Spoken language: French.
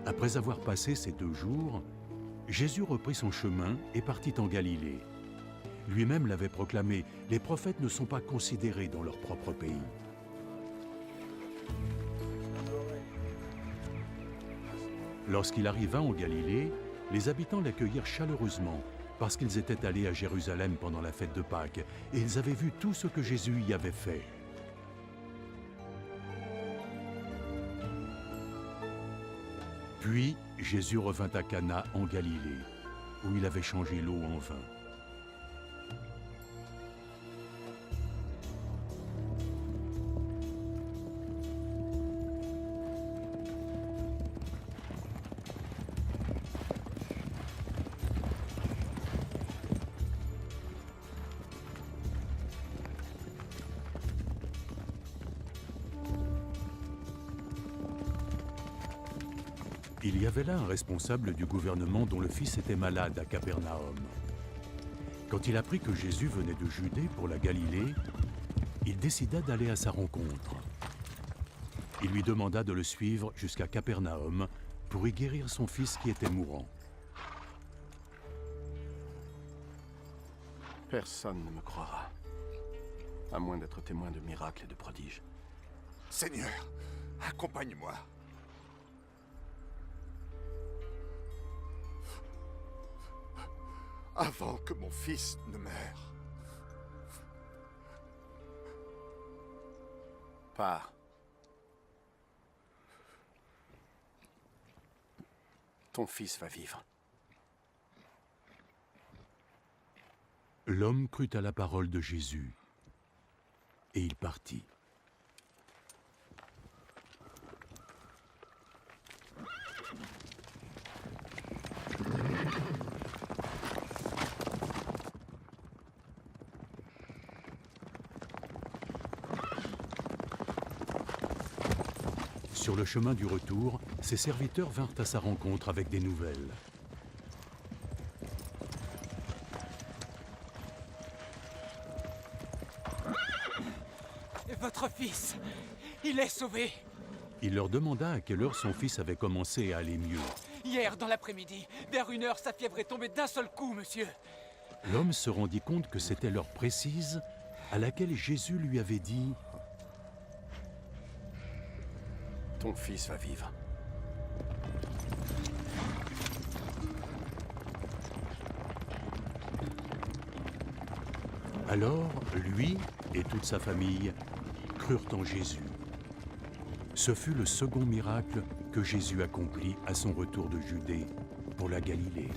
Après avoir passé ces 2 jours, Jésus reprit son chemin et partit en Galilée. Lui-même l'avait proclamé, les prophètes ne sont pas considérés dans leur propre pays. Lorsqu'il arriva en Galilée, les habitants l'accueillirent chaleureusement parce qu'ils étaient allés à Jérusalem pendant la fête de Pâques et ils avaient vu tout ce que Jésus y avait fait. Puis Jésus revint à Cana en Galilée, où il avait changé l'eau en vin. Il y avait là un responsable du gouvernement dont le fils était malade à Capernaum. Quand il apprit que Jésus venait de Judée pour la Galilée, il décida d'aller à sa rencontre. Il lui demanda de le suivre jusqu'à Capernaum pour y guérir son fils qui était mourant. Personne ne me croira, à moins d'être témoin de miracles et de prodiges. Seigneur, accompagne-moi. Avant que mon fils ne meure. Pars. Ton fils va vivre. L'homme crut à la parole de Jésus, et il partit. Sur le chemin du retour, ses serviteurs vinrent à sa rencontre avec des nouvelles. Votre fils, il est sauvé. Il leur demanda à quelle heure son fils avait commencé à aller mieux. Hier, dans l'après-midi, vers 1 heure, sa fièvre est tombée d'un seul coup, monsieur. L'homme se rendit compte que c'était l'heure précise à laquelle Jésus lui avait dit « Ton fils va vivre. » Alors, lui et toute sa famille crurent en Jésus. Ce fut le second miracle que Jésus accomplit à son retour de Judée pour la Galilée.